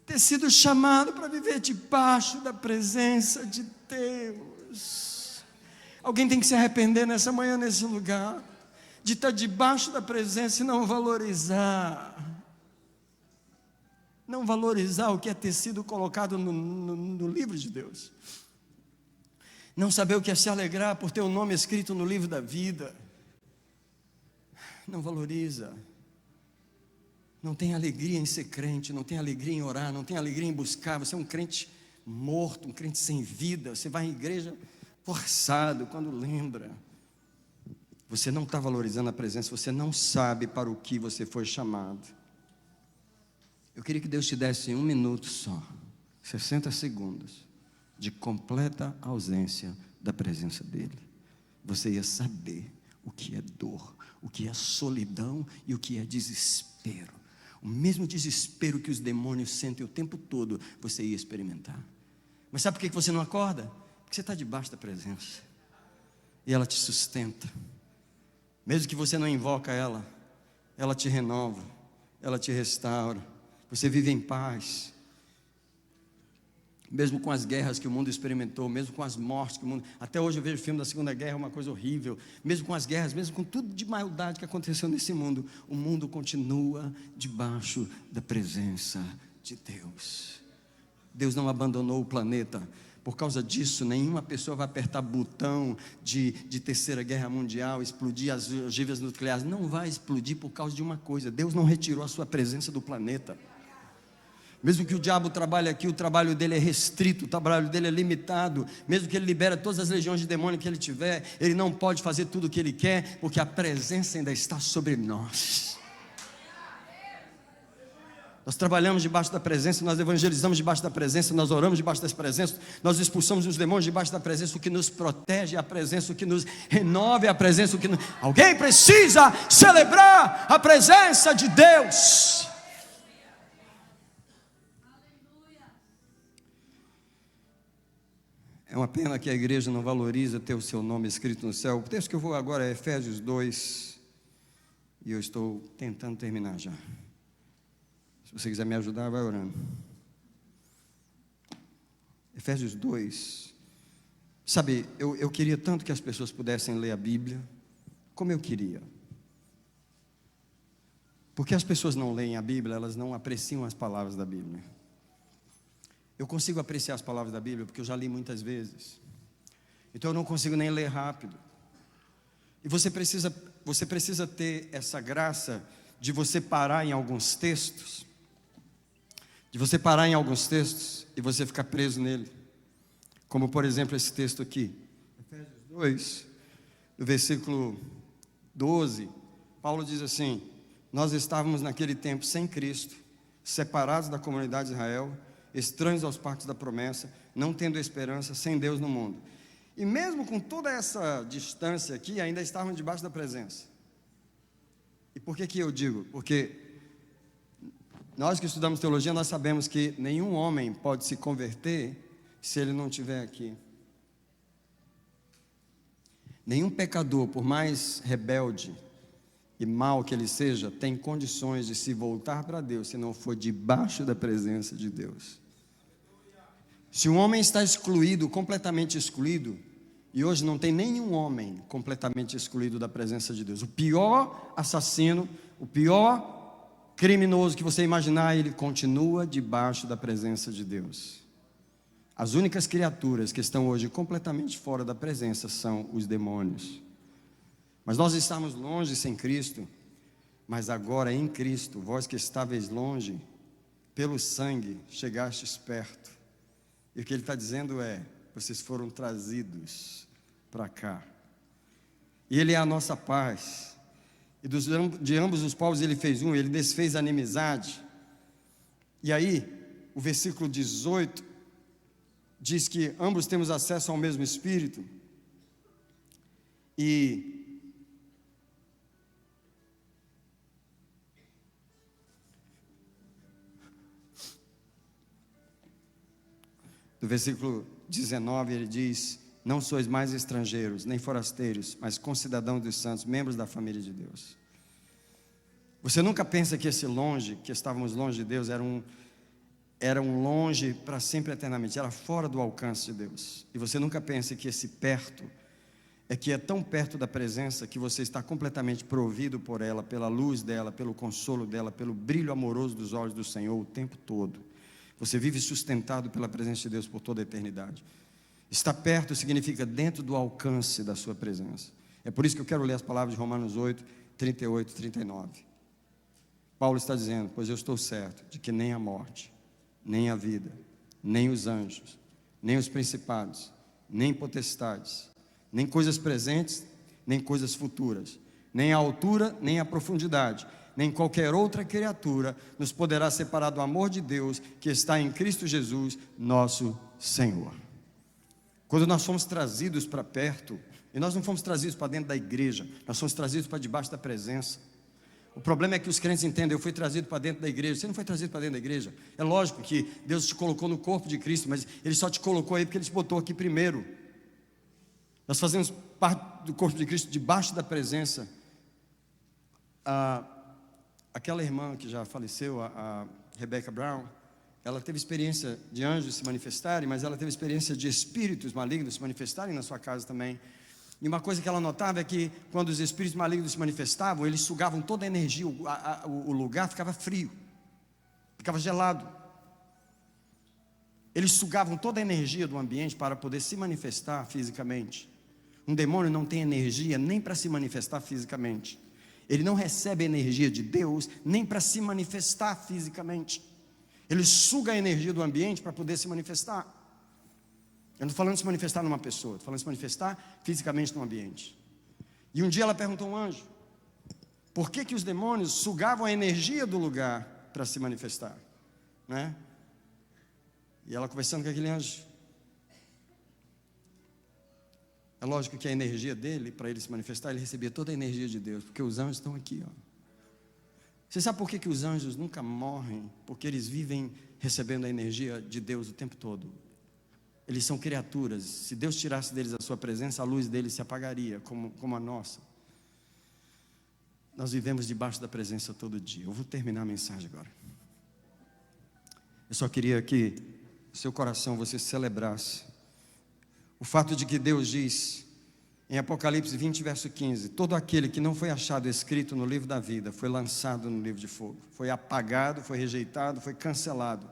[SPEAKER 1] para viver debaixo da presença de Deus. Alguém tem que se arrepender nessa manhã, nesse lugar, de estar debaixo da presença e não valorizar o que é ter sido colocado no livro de Deus. Não saber o que é se alegrar por ter o nome escrito no livro da vida. Não valoriza. Não tem alegria em ser crente, não tem alegria em orar, não tem alegria em buscar. Você é um crente morto, um crente sem vida. Você vai à igreja forçado quando lembra. Você não está valorizando a presença, você não sabe para o que você foi chamado. Eu queria que Deus te desse 1 minuto só, 60 segundos, de completa ausência da presença dEle. Você ia saber o que é dor, o que é solidão e o que é desespero. O mesmo desespero que os demônios sentem o tempo todo, você ia experimentar. Mas sabe por que você não acorda? Porque você está debaixo da presença e ela te sustenta. Mesmo que você não invoca ela, ela te renova, ela te restaura. Você vive em paz. Mesmo com as guerras que o mundo experimentou, mesmo com as mortes que o mundo... Até hoje eu vejo o filme da Segunda Guerra, uma coisa horrível. Mesmo com as guerras, mesmo com tudo de maldade que aconteceu nesse mundo, o mundo continua debaixo da presença de Deus. Deus não abandonou o planeta. Por causa disso, nenhuma pessoa vai apertar botão de terceira guerra mundial, explodir as ogivas nucleares. Não vai explodir por causa de uma coisa: Deus não retirou a sua presença do planeta. Mesmo que o diabo trabalhe aqui, o trabalho dele é restrito, o trabalho dele é limitado. Mesmo que ele libere todas as legiões de demônio que ele tiver, ele não pode fazer tudo o que ele quer, porque a presença ainda está sobre nós. Nós trabalhamos debaixo da presença, nós evangelizamos debaixo da presença, nós oramos debaixo das presenças, nós expulsamos os demônios debaixo da presença. O que nos protege é a presença, o que nos renova é a presença, Alguém precisa celebrar a presença de Deus. É uma pena que a igreja não valoriza ter o seu nome escrito no céu. O texto que eu vou agora é Efésios 2, e eu estou tentando terminar já. Se você quiser me ajudar, vai orando. Efésios 2. Sabe, eu queria tanto que as pessoas pudessem ler a Bíblia, como eu queria. Porque as pessoas não leem a Bíblia, elas não apreciam as palavras da Bíblia. Eu consigo apreciar as palavras da Bíblia porque eu já li muitas vezes. Então eu não consigo nem ler rápido. E você precisa ter essa graça de você parar em alguns textos. De você parar em alguns textos e você ficar preso nele. Como por exemplo esse texto aqui. Efésios 2, no versículo 12. Paulo diz assim: nós estávamos naquele tempo sem Cristo, separados da comunidade de Israel, estranhos aos pactos da promessa, não tendo esperança, sem Deus no mundo. E mesmo com toda essa distância aqui, ainda estávamos debaixo da presença. E por que eu digo? Porque nós que estudamos teologia, nós sabemos que nenhum homem pode se converter se ele não estiver aqui. Nenhum pecador, por mais rebelde e mal que ele seja, tem condições de se voltar para Deus se não for debaixo da presença de Deus. Se um homem está excluído, completamente excluído, e hoje não tem nenhum homem completamente excluído da presença de Deus. O pior assassino, o pior criminoso que você imaginar, ele continua debaixo da presença de Deus. As únicas criaturas que estão hoje completamente fora da presença são os demônios. Mas nós estamos longe sem Cristo, mas agora em Cristo, vós que estáveis longe, pelo sangue chegastes perto. E o que ele está dizendo é: vocês foram trazidos para cá. E ele é a nossa paz. E de ambos os povos ele fez um, ele desfez a inimizade. E aí, o versículo 18 diz que ambos temos acesso ao mesmo Espírito. E no versículo 19 ele diz: não sois mais estrangeiros, nem forasteiros, mas concidadãos dos santos, membros da família de Deus. Você nunca pensa que esse longe, que estávamos longe de Deus, era um longe para sempre eternamente, era fora do alcance de Deus. E você nunca pensa que esse perto, é que é tão perto da presença, que você está completamente provido por ela, pela luz dela, pelo consolo dela, pelo brilho amoroso dos olhos do Senhor o tempo todo. Você vive sustentado pela presença de Deus por toda a eternidade. Estar perto significa dentro do alcance da sua presença. É por isso que eu quero ler as palavras de Romanos 8, 38 e 39. Paulo está dizendo: pois eu estou certo de que nem a morte, nem a vida, nem os anjos, nem os principados, nem potestades, nem coisas presentes, nem coisas futuras, nem a altura, nem a profundidade, nem qualquer outra criatura nos poderá separar do amor de Deus que está em Cristo Jesus, nosso Senhor. Quando nós fomos trazidos para perto, e nós não fomos trazidos para dentro da igreja, nós fomos trazidos para debaixo da presença. O problema é que os crentes entendem: eu fui trazido para dentro da igreja. Você não foi trazido para dentro da igreja. É lógico que Deus te colocou no corpo de Cristo, mas Ele só te colocou aí porque Ele te botou aqui primeiro. Nós fazemos parte do corpo de Cristo debaixo da presença. Aquela irmã que já faleceu, a Rebecca Brown, ela teve experiência de anjos se manifestarem, mas ela teve experiência de espíritos malignos se manifestarem na sua casa também. E uma coisa que ela notava é que quando os espíritos malignos se manifestavam, eles sugavam toda a energia, o lugar ficava frio, ficava gelado. Eles sugavam toda a energia do ambiente para poder se manifestar fisicamente. Um demônio não tem energia nem para se manifestar fisicamente. Ele não recebe energia de Deus nem para se manifestar fisicamente. Ele suga a energia do ambiente para poder se manifestar. Eu não estou falando de se manifestar numa pessoa, estou falando de se manifestar fisicamente no ambiente. E um dia ela perguntou a um anjo: por que os demônios sugavam a energia do lugar para se manifestar? Né? E ela conversando com aquele anjo. É lógico que a energia dele, para ele se manifestar, ele recebia toda a energia de Deus, porque os anjos estão aqui, ó. Você sabe por que os anjos nunca morrem? Porque eles vivem recebendo a energia de Deus o tempo todo. Eles são criaturas. Se Deus tirasse deles a sua presença, a luz deles se apagaria, como a nossa. Nós vivemos debaixo da presença todo dia. Eu vou terminar a mensagem agora. Eu só queria que seu coração você celebrasse o fato de que Deus diz em Apocalipse 20, verso 15: todo aquele que não foi achado escrito no livro da vida foi lançado no livro de fogo, foi apagado, foi rejeitado, foi cancelado,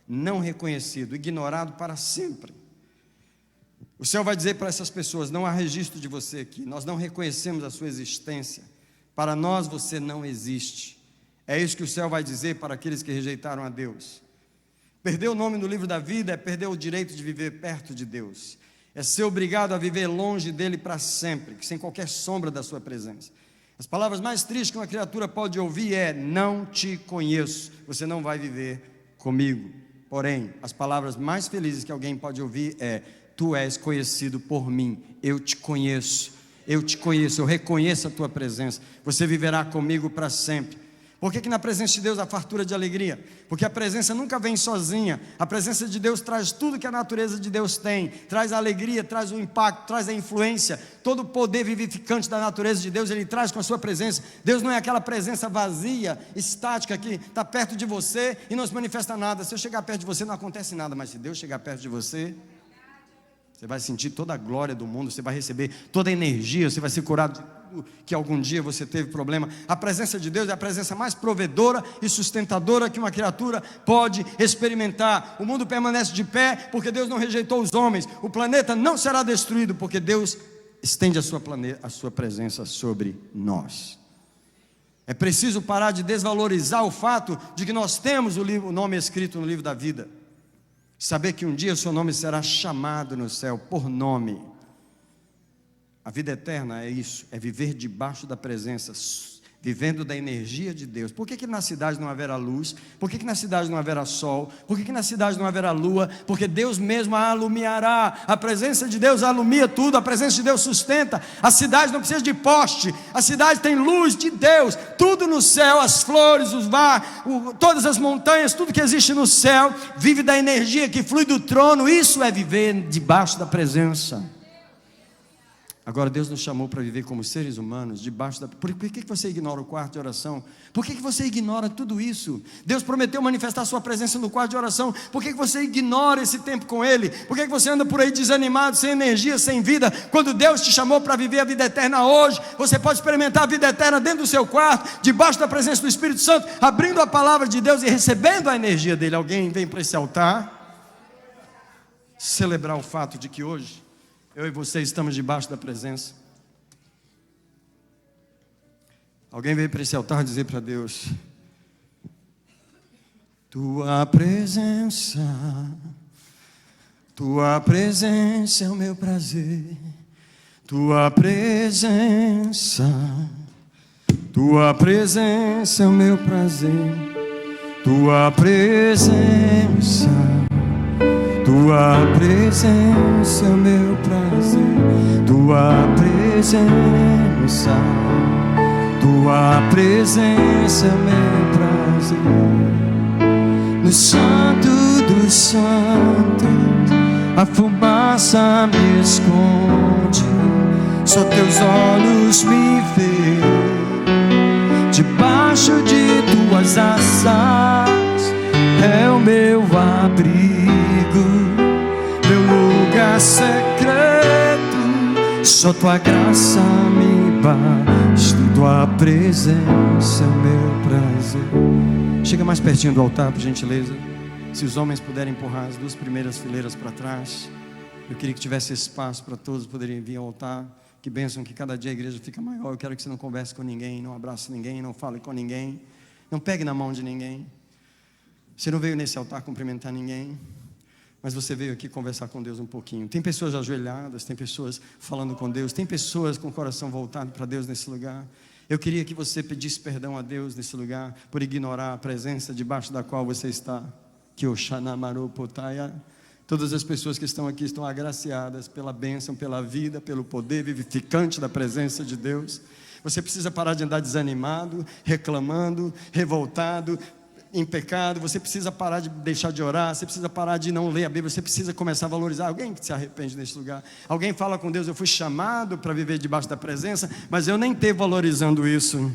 [SPEAKER 1] não reconhecido, ignorado para sempre. O céu vai dizer para essas pessoas: não há registro de você aqui, nós não reconhecemos a sua existência, para nós você não existe. É isso que o céu vai dizer para aqueles que rejeitaram a Deus. Perder o nome no livro da vida é perder o direito de viver perto de Deus, é ser obrigado a viver longe dele para sempre, sem qualquer sombra da sua presença. As palavras mais tristes que uma criatura pode ouvir é: não te conheço, você não vai viver comigo. Porém, as palavras mais felizes que alguém pode ouvir é: tu és conhecido por mim, eu te conheço, eu reconheço a tua presença, você viverá comigo para sempre. Por que na presença de Deus há fartura de alegria? Porque a presença nunca vem sozinha. A presença de Deus traz tudo que a natureza de Deus tem, traz a alegria, traz o impacto, traz a influência, todo o poder vivificante da natureza de Deus Ele traz com a sua presença. Deus não é aquela presença vazia, estática, que está perto de você e não se manifesta nada. Se eu chegar perto de você não acontece nada, mas se Deus chegar perto de você, você vai sentir toda a glória do mundo, você vai receber toda a energia, você vai ser curado de tudo que algum dia você teve problema. A presença de Deus é a presença mais provedora e sustentadora que uma criatura pode experimentar. O mundo permanece de pé porque Deus não rejeitou os homens. O planeta não será destruído porque Deus estende a sua presença sobre nós. É preciso parar de desvalorizar o fato de que nós temos o nome escrito no livro da vida. Saber que um dia o seu nome será chamado no céu por nome. A vida eterna é isso, é viver debaixo da presença, vivendo da energia de Deus. Por que na cidade não haverá luz? Por que na cidade não haverá sol? Por que na cidade não haverá lua? Porque Deus mesmo a alumiará. A presença de Deus alumia tudo, a presença de Deus sustenta. A cidade não precisa de poste, a cidade tem luz de Deus. Tudo no céu, as flores, os mares, todas as montanhas, tudo que existe no céu vive da energia que flui do trono. Isso é viver debaixo da presença. Agora Deus nos chamou para viver como seres humanos debaixo da... Por que você ignora o quarto de oração? Por que você ignora tudo isso? Deus prometeu manifestar a sua presença no quarto de oração. Por que você ignora esse tempo com Ele? Por que você anda por aí desanimado, sem energia, sem vida? Quando Deus te chamou para viver a vida eterna hoje, você pode experimentar a vida eterna dentro do seu quarto, debaixo da presença do Espírito Santo, abrindo a palavra de Deus e recebendo a energia dEle. Alguém vem para esse altar celebrar o fato de que hoje eu e você estamos debaixo da presença. Alguém veio para esse altar dizer para Deus: tua presença é o meu prazer. Tua presença é o meu prazer. Tua presença é o meu prazer. Tua presença é o meu prazer. No santo dos santos, a fumaça me esconde, só teus olhos me veem. Debaixo de tuas asas é o meu abrigo, meu lugar secreto. Só tua graça me basta, tua presença é o meu prazer. Chega mais pertinho do altar, por gentileza. Se os homens puderem empurrar as duas primeiras fileiras para trás, eu queria que tivesse espaço para todos poderem vir ao altar. Que bênção que cada dia a igreja fica maior. Eu quero que você não converse com ninguém, não abrace ninguém, não fale com ninguém, não pegue na mão de ninguém. Você não veio nesse altar cumprimentar ninguém, mas você veio aqui conversar com Deus um pouquinho. Tem pessoas ajoelhadas, tem pessoas falando com Deus, tem pessoas com o coração voltado para Deus nesse lugar. Eu queria que você pedisse perdão a Deus nesse lugar, por ignorar a presença debaixo da qual você está. Que Oxanamaru Potaya. Todas as pessoas que estão aqui estão agraciadas pela bênção, pela vida, pelo poder vivificante da presença de Deus. Você precisa parar de andar desanimado, reclamando, revoltado, em pecado. Você precisa parar de deixar de orar, você precisa parar de não ler a Bíblia, você precisa começar a valorizar. Alguém que se arrepende nesse lugar, alguém fala com Deus: eu fui chamado para viver debaixo da presença, mas eu nem estou valorizando isso.